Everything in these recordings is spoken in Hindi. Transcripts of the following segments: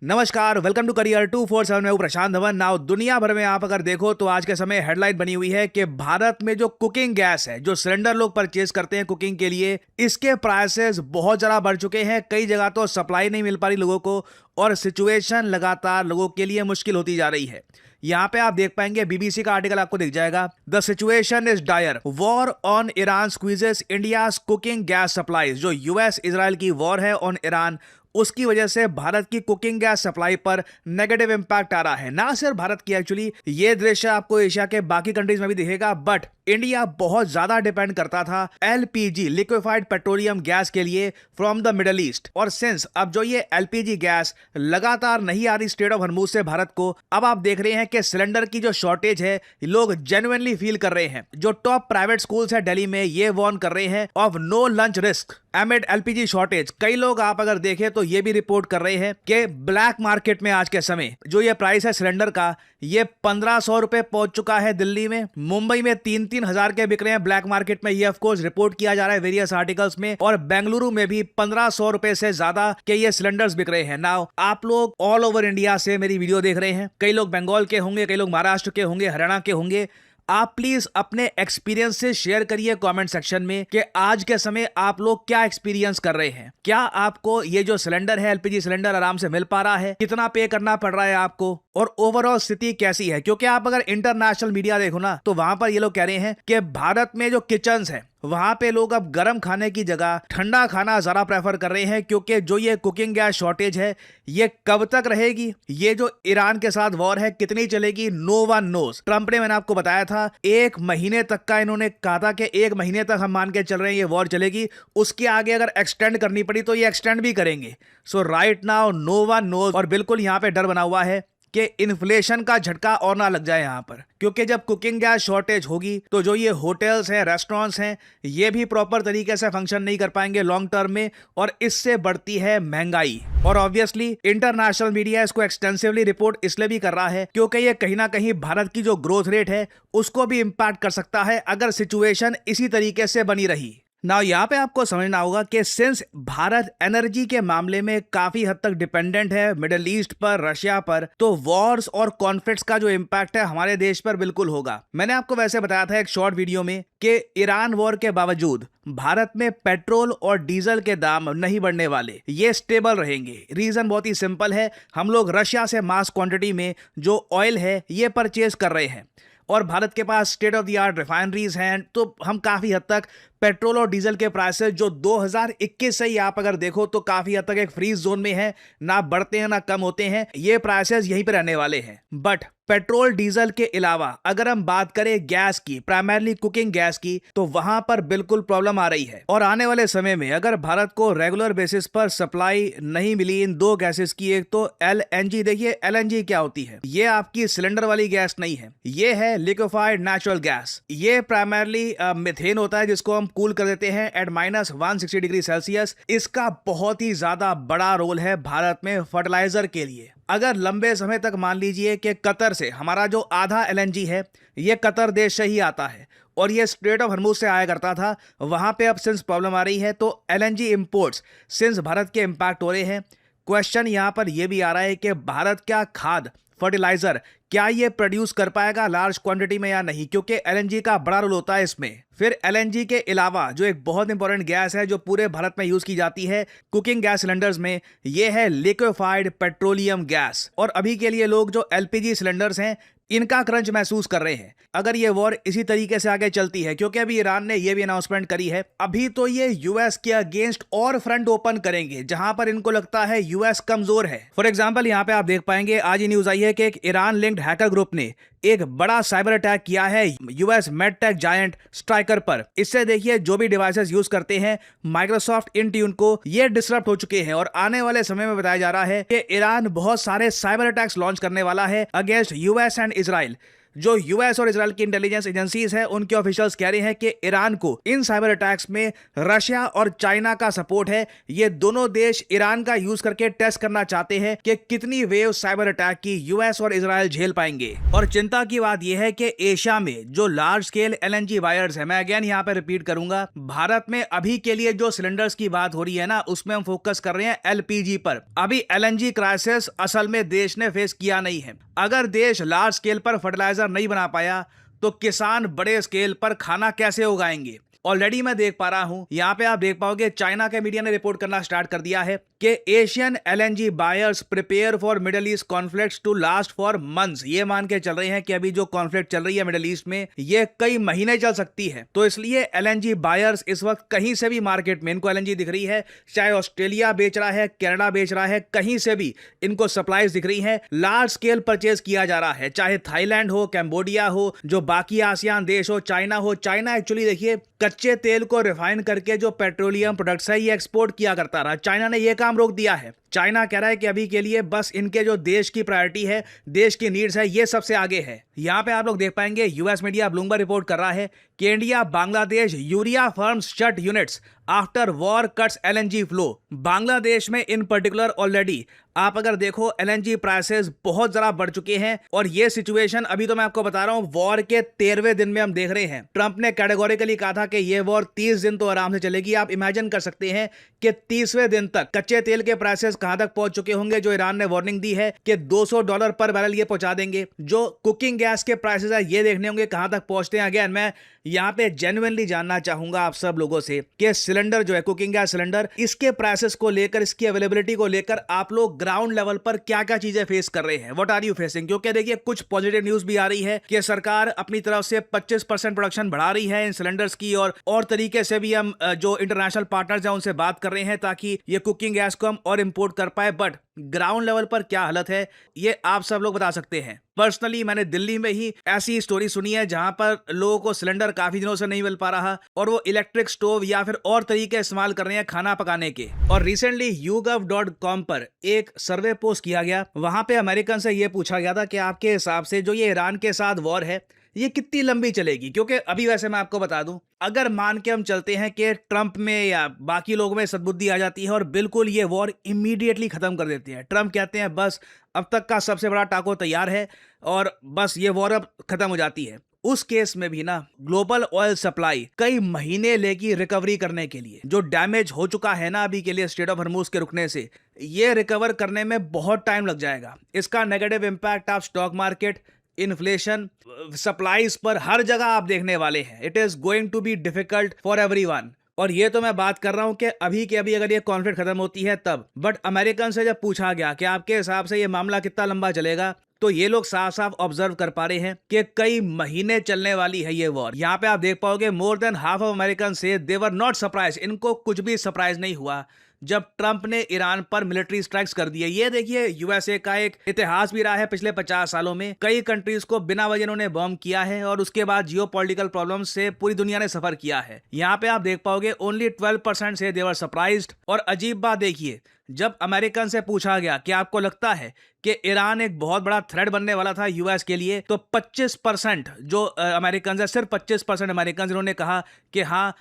नमस्कार, वेलकम टू करियर 247 में हूं प्रशांत धवन। नाउ दुनिया भर में आप अगर देखो तो आज के समय हेडलाइन बनी हुई है कि भारत में जो कुकिंग गैस है, जो सिलेंडर लोग परचेज करते हैं कुकिंग के लिए, इसके प्राइसेस बहुत ज्यादा बढ़ चुके हैं। कई जगह तो सप्लाई नहीं मिल पा रही लोगों को और सिचुएशन लगातार लोगों के लिए मुश्किल होती जा रही है। यहाँ पे आप देख पाएंगे, बीबीसी का आर्टिकल आपको दिख जाएगा। The situation is dire, war on Iran squeezes India's cooking gas supplies. जो यूएस इजराइल की वॉर है ऑन ईरान, उसकी वजह से भारत की कुकिंग गैस सप्लाई पर नेगेटिव इंपैक्ट आ रहा है। ना सिर्फ भारत की, एक्चुअली ये दृश्य आपको एशिया के बाकी कंट्रीज में भी दिखेगा, बट इंडिया बहुत ज्यादा डिपेंड करता था एलपीजी लिक्विफाइड पेट्रोलियम गैस के लिए फ्रॉम द मिडल ईस्ट। और सिंस अब जो ये एलपीजी गैस लगातार नहीं आ रही स्ट्रेट ऑफ हॉर्मुज से भारत को, अब आप देख रहे हैं कि सिलेंडर की जो शॉर्टेज है लोग जेन्युइनली फील कर रहे हैं। जो टॉप प्राइवेट स्कूल्स है दिल्ली में, ये वार्न कर रहे हैं of no lunch risk amid LPG shortage. कई लोग आप अगर देखें तो ये भी रिपोर्ट कर रहे हैं कि ब्लैक मार्केट में आज के समय जो ये प्राइस है सिलेंडर का, ये 1500 रुपए पहुंच चुका है दिल्ली में। मुंबई में 3-3 हजार के बिक रहे हैं ब्लैक मार्केट में। ये ऑफ कोर्स रिपोर्ट किया जा रहा है वेरियस आर्टिकल्स में। और बेंगलुरु में भी 1500 रुपए से ज्यादा के ये सिलेंडर्स बिक रहे हैं। नाउ आप लोग ऑल ओवर इंडिया से मेरी वीडियो देख रहे हैं, कई लोग बंगाल के होंगे, कई लोग महाराष्ट्र के होंगे, हरियाणा के होंगे। आप प्लीज अपने एक्सपीरियंस से शेयर करिए कमेंट सेक्शन में कि आज के समय आप लोग क्या एक्सपीरियंस कर रहे हैं। क्या आपको ये जो सिलेंडर है, एलपीजी सिलेंडर, आराम से मिल पा रहा है? कितना पे करना पड़ रहा है आपको? और ओवरऑल स्थिति कैसी है? क्योंकि आप अगर इंटरनेशनल मीडिया देखो ना, तो वहां पर ये लोग कह रहे हैं कि भारत में जो किचन्स है वहां पे लोग अब गर्म खाने की जगह ठंडा खाना ज्यादा प्रेफर कर रहे हैं, क्योंकि जो ये कुकिंग गैस शॉर्टेज है ये कब तक रहेगी, ये जो ईरान के साथ वॉर है कितनी चलेगी, नो वन नोज। ट्रंप ने, मैंने आपको बताया था, 1 महीने तक का इन्होंने कहा था कि 1 महीने तक हम मान के चल रहे हैं ये वॉर चलेगी। उसके आगे अगर एक्सटेंड करनी पड़ी तो ये एक्सटेंड भी करेंगे। So right now no one knows. और बिल्कुल यहाँ पे डर बना हुआ है कि इन्फ्लेशन का झटका और ना लग जाए यहाँ पर, क्योंकि जब कुकिंग गैस शॉर्टेज होगी तो जो ये होटल्स हैं, रेस्टोरेंट्स हैं, ये भी प्रॉपर तरीके से फंक्शन नहीं कर पाएंगे लॉन्ग टर्म में, और इससे बढ़ती है महंगाई। और ऑब्वियसली इंटरनेशनल मीडिया इसको एक्सटेंसिवली रिपोर्ट इसलिए भी कर रहा है क्योंकि ये कहीं ना कहीं भारत की जो ग्रोथ रेट है उसको भी इंपैक्ट कर सकता है अगर सिचुएशन इसी तरीके से बनी रही। ना यहाँ पे आपको समझना होगा कि सिंस भारत एनर्जी के मामले में काफी हद तक डिपेंडेंट है मिडिल ईस्ट पर, रशिया पर, तो वॉर्स और कॉन्फ्लिक्ट्स का जो इंपैक्ट है हमारे देश पर बिल्कुल होगा। मैंने आपको वैसे बताया था एक शॉर्ट वीडियो में कि ईरान वॉर के बावजूद भारत में पेट्रोल और डीजल के दाम नहीं बढ़ने वाले, ये स्टेबल रहेंगे। रीजन बहुत ही सिंपल है, हम लोग रशिया से मास क्वांटिटी में जो ऑयल है ये परचेज कर रहे हैं और भारत के पास state of the art refineries हैं, तो हम काफी हद तक पेट्रोल और डीजल के प्राइसेस जो 2021 से ही आप अगर देखो तो काफी हद तक एक फ्रीज जोन में है, ना बढ़ते हैं ना कम होते हैं, ये प्राइसेस यहीं पर रहने वाले हैं। बट पेट्रोल डीजल के अलावा अगर हम बात करें गैस की, प्राइमरली कुकिंग गैस की, तो वहां पर बिल्कुल प्रॉब्लम आ रही है। और आने वाले समय में अगर भारत को रेगुलर बेसिस पर सप्लाई नहीं मिली इन 2 गैसेस की, एक तो एलएनजी, देखिए एलएनजी क्या होती है, ये आपकी सिलेंडर वाली गैस नहीं है, ये है लिक्विफाइड नेचुरल गैस। ये प्राइमरली मीथेन होता है जिसको हम कूल कर देते हैं एट -160 डिग्री सेल्सियस। इसका बहुत ही ज्यादा बड़ा रोल है भारत में फर्टिलाइजर के लिए। अगर लंबे समय तक मान लीजिए कि कतर से हमारा जो आधा एलएनजी है ये कतर देश से ही आता है और ये स्ट्रेट ऑफ हॉर्मुज से आया करता था, वहां पे अब सिंस प्रॉब्लम आ रही है तो एलएनजी इंपोर्ट्स सिंस भारत के इंपैक्ट हो रहे हैं। क्वेश्चन यहां पर यह भी आ रहा है कि भारत क्या खाद, फर्टिलाइजर, क्या ये प्रोड्यूस कर पाएगा लार्ज क्वांटिटी में या नहीं, क्योंकि एलएनजी का बड़ा रोल होता है इसमें। फिर एलएनजी के अलावा जो एक बहुत इंपॉर्टेंट गैस है जो पूरे भारत में यूज की जाती है कुकिंग गैस सिलेंडर्स में, ये है लिक्विफाइड पेट्रोलियम गैस। और अभी के लिए लोग जो एलपीजी सिलेंडर्स हैं इनका क्रंच महसूस कर रहे हैं अगर ये वॉर इसी तरीके से आगे चलती है, क्योंकि अभी ईरान ने ये भी अनाउंसमेंट करी है अभी तो ये यूएस के अगेंस्ट और फ्रंट ओपन करेंगे जहां पर इनको लगता है यूएस कमजोर है। फॉर एग्जांपल यहाँ पे आप देख पाएंगे, आज ही न्यूज आई है कि एक ईरान लिंक्ड हैकर ग्रुप ने एक बड़ा साइबर अटैक किया है यूएस मेडटेक जायंट स्ट्राइकर पर। इससे देखिए जो भी डिवाइसेस यूज करते हैं माइक्रोसॉफ्ट इंट्यून को, ये डिसरप्ट हो चुके हैं और आने वाले समय में बताया जा रहा है कि ईरान बहुत सारे साइबर अटैक्स लॉन्च करने वाला है अगेंस्ट यूएस एंड इजराइल। जो यूएस और इजराइल की इंटेलिजेंस एजेंसीज है उनके ऑफिशियल्स कह रहे हैं कि ईरान को इन साइबर अटैक्स में रशिया और चाइना का सपोर्ट है। ये दोनों देश ईरान का यूज करके टेस्ट करना चाहते हैं कि कितनी वेव साइबर अटैक की यूएस और इजराइल झेल पाएंगे। और चिंता की बात यह है कि एशिया में जो लार्ज स्केल एलएनजी बायर्स है, मैं अगेन यहां पे रिपीट करूंगा, भारत में अभी के लिए जो सिलेंडर्स की बात हो रही है ना, उसमें हम फोकस कर रहे हैं एलपीजी पर। अभी एलएनजी क्राइसिस असल में देश ने फेस किया नहीं है। अगर देश लार्ज स्केल पर फर्टिलाइजर नहीं बना पाया तो किसान बड़े स्केल पर खाना कैसे उगाएंगे। ऑलरेडी मैं देख पा रहा हूं, यहां पे आप देख पाओगे चाइना के मीडिया ने रिपोर्ट करना स्टार्ट कर दिया है कि Asian LNG buyers prepare for Middle East conflicts to last for months. ये मान के चल रहे हैं कि अभी जो कॉन्फ्लिक्ट चल रही है मिडिल ईस्ट में, ये कई महीने चल सकती है। तो इसलिए एलएनजी बायर्स इस वक्त कहीं से भी मार्केट में इनको एलएनजी दिख रही है, चाहे ऑस्ट्रेलिया बेच रहा है, कनाडा बेच रहा है, कहीं से भी इनको सप्लाईज दिख रही है। लार्ज स्केल परचेज किया जा रहा है, चाहे थाईलैंड हो, कैम्बोडिया हो, जो बाकी आसियान देश हो, चाइना हो। चाइना एक्चुअली देखिए कच्चे तेल को रिफाइन करके जो पेट्रोलियम प्रोडक्ट्स है ये एक्सपोर्ट किया करता रहा। चाइना ने ये काम रोक दिया है। चाइना कह रहा है कि अभी के लिए बस इनके जो देश की प्रायोरिटी है, देश की नीड्स है, ये सबसे आगे है। यहां पे आप लोग देख पाएंगे यूएस मीडिया ब्लूमबर्ग रिपोर्ट कर रहा है कि India Bangladesh urea firms shut units after war cuts LNG flow. Bangladesh में इन पर्टिकुलर ऑलरेडी आप अगर देखो एलएनजी प्राइसेस बहुत जरा बढ़ चुके हैं। और ये सिचुएशन अभी तो मैं आपको बता रहा हूं वॉर के 13वें दिन में हम देख रहे हैं। ट्रंप ने कैटेगोरिकली कहा था कि ये वॉर 30 दिन तो आराम से चलेगी। आप इमेजिन कर सकते हैं कि 30वें दिन तक कच्चे तेल के प्राइसेस कहां तक पहुंच चुके होंगे, जो ईरान ने वार्निंग दी है कि $200 पर बैरल ये पहुंचा देंगे। जो कुकिंग गैस के प्राइसेस है ये देखने होंगे कहां तक पहुंचते हैं। अगेन मैं यहां पे जेन्युइनली जानना चाहूंगा आप सब लोगों से कि सिलेंडर जो है कुकिंग गैस सिलेंडर, इसके प्राइसेस को लेकर, इसकी अवेलेबिलिटी को लेकर आप लोग ग्राउंड लेवल पर क्या क्या चीजें फेस कर रहे हैं, व्हाट आर यू फेसिंग। क्योंकि देखिए कुछ पॉजिटिव न्यूज भी आ रही है कि सरकार अपनी तरफ से 25% प्रोडक्शन बढ़ा रही है इन सिलेंडर्स की। और तरीके से भी हम जो इंटरनेशनल पार्टनर्स हैं उनसे बात कर रहे हैं ताकि ये कुकिंग गैस को हम और इंपोर्ट कर पाए। बट ग्राउंड लेवल पर क्या हालत है ये आप सब लोग बता सकते हैं। पर्सनली मैंने दिल्ली में ही ऐसी स्टोरी सुनी है जहां पर लोगों को सिलेंडर काफी दिनों से नहीं मिल पा रहा और वो इलेक्ट्रिक स्टोव या फिर और तरीके इस्तेमाल कर रहे हैं खाना पकाने के। और रिसेंटली YouGov.com पर एक सर्वे पोस्ट किया गया, वहां पे अमेरिकन से ये पूछा गया था कि आपके हिसाब से जो ये ईरान के साथ वॉर है ये कितनी लंबी चलेगी। क्योंकि अभी वैसे मैं आपको बता दूं, अगर मान के हम चलते हैं कि ट्रंप में या बाकी लोगों में सद्बुद्धि आ जाती है और बिल्कुल ये वॉर इमीडिएटली खत्म कर देती है, ट्रंप कहते हैं बस अब तक का सबसे बड़ा टाको तैयार है और बस ये वॉर अब खत्म हो जाती है, उस केस में भी ना ग्लोबल ऑयल सप्लाई कई महीने लेगी रिकवरी करने के लिए। जो डैमेज हो चुका है ना अभी के लिए स्ट्रेट ऑफ हॉर्मुज के रुकने से, ये रिकवर करने में बहुत टाइम लग जाएगा। इसका नेगेटिव इंपैक्ट आप स्टॉक मार्केट, इन्फ्लेशन, सप्लाईज पर हर जगह आप देखने वाले हैं। It is going to be difficult for everyone. और ये तो मैं बात कर रहा हूं कि अभी के अभी अगर ये कॉन्फ्लिक्ट खत्म होती है तब। बट अमेरिकन से जब पूछा गया कि आपके हिसाब से ये मामला कितना लंबा चलेगा, तो ये लोग साफ साफ ऑब्जर्व कर पा रहे हैं कि कई महीने चलने वाली है ये वॉर। यहाँ पे आप देख पाओगे more than half of American से दे वर नॉट सरप्राइज, इनको कुछ भी सरप्राइज नहीं हुआ जब ट्रंप ने ईरान पर मिलिट्री स्ट्राइक्स कर दिए। ये देखिए यूएसए का एक इतिहास भी रहा है पिछले 50 सालों में, कई कंट्रीज को बिना वजह उन्होंने बॉम्ब किया है और उसके बाद जियोपॉलिटिकल प्रॉब्लम्स से पूरी दुनिया ने सफर किया है। यहाँ पे आप देख पाओगे ओनली 12% से दे वर सरप्राइज्ड। और अजीब बात देखिए, जब अमेरिकन से पूछा गया कि आपको लगता है कि ईरान एक बहुत बड़ा थ्रेट बनने वाला था यूएस के लिए, तो 25% जो अमेरिकन है, सिर्फ 25% अमेरिकन इन्होंने कहा कि हाँ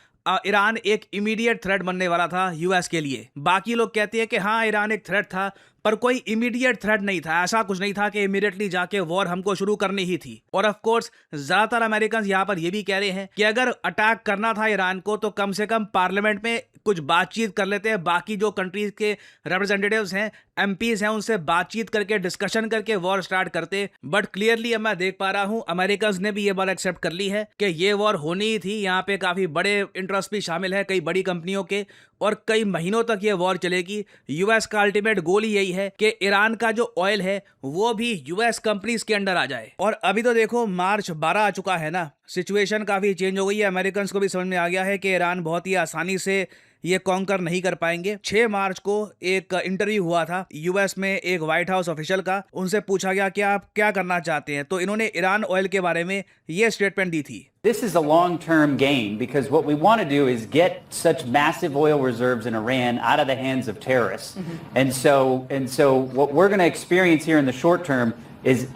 ईरान एक इमीडिएट थ्रेट बनने वाला था यूएस के लिए। बाकी लोग कहते हैं कि हाँ ईरान एक थ्रेट था पर कोई इमीडिएट थ्रेट नहीं था, ऐसा कुछ नहीं था कि इमीडिएटली जाके वॉर हमको शुरू करनी ही थी। और ऑफ कोर्स ज्यादातर अमेरिकन यहाँ पर ये भी कह रहे हैं कि अगर अटैक करना था ईरान को तो कम से कम पार्लियामेंट में कुछ बातचीत कर लेते हैं, बाकी जो कंट्रीज के रिप्रेजेंटेटिव्स हैं, एमपीज हैं, उनसे बातचीत करके डिस्कशन करके वॉर स्टार्ट करते। बट क्लियरली अब मैं देख पा रहा हूं अमेरिकन ने भी ये बात एक्सेप्ट कर ली है कि ये वॉर होनी ही थी। यहाँ पे काफी बड़े इंटरेस्ट भी शामिल है कई बड़ी कंपनियों के और कई महीनों तक ये वॉर चलेगी। यूएस का अल्टीमेट गोल ही यही है कि ईरान का जो ऑयल है वो भी यूएस कंपनीज के अंडर आ जाए। और अभी तो देखो मार्च 12 आ चुका है ना, सिचुएशन काफी चेंज हो गई है। अमेरिकन को भी समझ में आ गया है कि ईरान बहुत ही आसानी से ये कॉन्कर नहीं कर पाएंगे। 6 मार्च को एक इंटरव्यू हुआ था यूएस में एक व्हाइट हाउस ऑफिशियल का, उनसे पूछा गया कि आप क्या करना चाहते हैं, तो इन्होंने ईरान ऑयल के बारे में ये स्टेटमेंट दी थी। This is a long-term game because what we want to do is get such massive oil reserves in Iran out of the hands of terrorists. And so what we're going to experience here in the short term is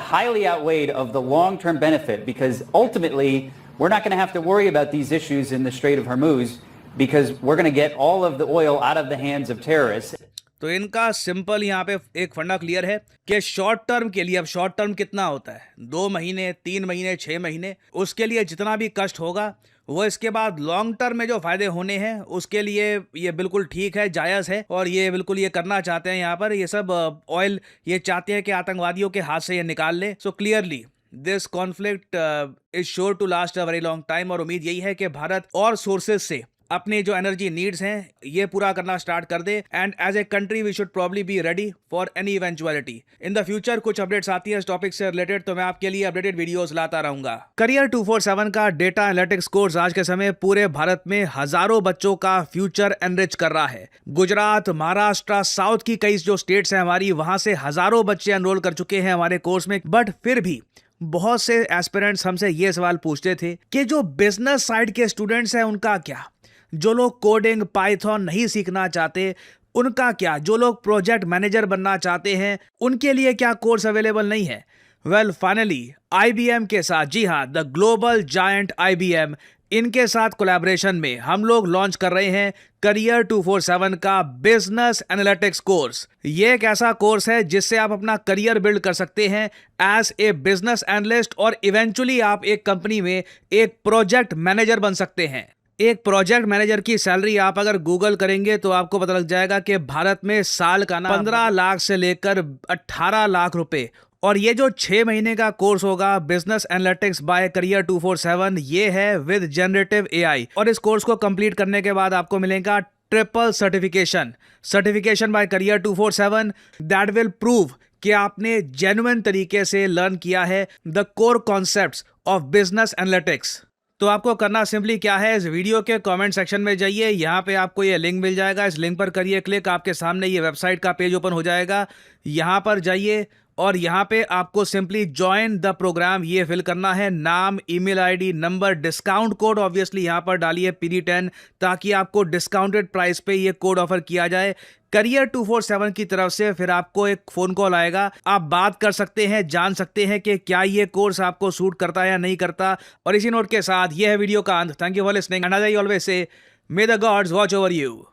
highly outweighed of the long-term benefit, because ultimately we're not going to have to worry about these issues in the Strait of Hormuz, because we're going to get all of the oil out of the hands of terrorists. तो इनका सिंपल यहाँ पे एक फंडा क्लियर है कि शॉर्ट टर्म के लिए, अब शॉर्ट टर्म कितना होता है, 2 महीने, 3 महीने, 6 महीने, उसके लिए जितना भी कष्ट होगा वो इसके बाद लॉन्ग टर्म में जो फायदे होने हैं उसके लिए ये बिल्कुल ठीक है, जायज़ है, और ये बिल्कुल ये करना चाहते हैं। यहाँ पर ये सब ऑयल ये चाहते हैं कि आतंकवादियों के हाथ से ये निकाल ले। So clearly this conflict is sure to last a very long time, और उम्मीद यही है कि भारत और सोर्सेज से अपनी जो एनर्जी नीड्स हैं ये पूरा करना स्टार्ट कर दे, and as a country we should probably be ready for any eventuality. In the future कुछ अपडेट्स आती है इस टॉपिक से रिलेटेड तो मैं आपके लिए अपडेटेड वीडियोस लाता रहूंगा। करियर 247 का डेटा एनालिटिक्स कोर्स आज के समय पूरे भारत में हजारों बच्चों का फ्यूचर एनरिच कर रहा है। गुजरात, महाराष्ट्र, साउथ की कई जो स्टेट्स हैं हमारी, वहां से हजारों बच्चे एनरोल कर चुके हैं हमारे कोर्स में। बट फिर भी बहुत से एस्पिरेंट्स हमसे ये सवाल पूछते थे कि जो बिजनेस साइड के स्टूडेंट्स हैं उनका क्या, जो लोग कोडिंग, पाइथन नहीं सीखना चाहते उनका क्या, जो लोग प्रोजेक्ट मैनेजर बनना चाहते हैं उनके लिए क्या कोर्स अवेलेबल नहीं है। वेल फाइनली IBM के साथ, जी हाँ, द ग्लोबल जायंट IBM, इनके साथ कोलैबोरेशन में हम लोग लॉन्च कर रहे हैं करियर 247 का बिजनेस एनालिटिक्स कोर्स। ये एक ऐसा कोर्स है जिससे आप अपना करियर बिल्ड कर सकते हैं एज ए बिजनेस एनालिस्ट, और इवेंचुअली आप एक कंपनी में एक प्रोजेक्ट मैनेजर बन सकते हैं। एक प्रोजेक्ट मैनेजर की सैलरी आप अगर गूगल करेंगे तो आपको पता लग जाएगा कि भारत में साल का 15 लाख से लेकर 18 लाख रुपए। और ये जो 6 महीने का कोर्स होगा बिजनेस एनालिटिक्स बाय करियर 247, ये है विद जनरेटिव AI, और इस कोर्स को कंप्लीट करने के बाद आपको मिलेगा triple certification by career 247 that will prove कि आपने जेन्युइन तरीके से लर्न किया है the core concepts of business analytics. तो आपको करना सिंपली क्या है, इस वीडियो के कमेंट सेक्शन में जाइए, यहाँ पे आपको ये लिंक मिल जाएगा, इस लिंक पर करिए क्लिक, आपके सामने ये वेबसाइट का पेज ओपन हो जाएगा। यहाँ पर जाइए और यहाँ पे आपको सिंपली ज्वाइन द प्रोग्राम ये फिल करना है, नाम, email ID, number, discount code obviously यहाँ पर डालिए PD10, ताकि आपको डिस्काउंटेड प्राइस पे ये कोड ऑफर किया जाए करियर 247 की तरफ से। फिर आपको एक फोन कॉल आएगा, आप बात कर सकते हैं, जान सकते हैं कि क्या ये कोर्स आपको सूट करता है या नहीं करता। और इसी नोट के साथ ये है वीडियो का अंत। Thank you for listening and as I always say, may the gods watch over you.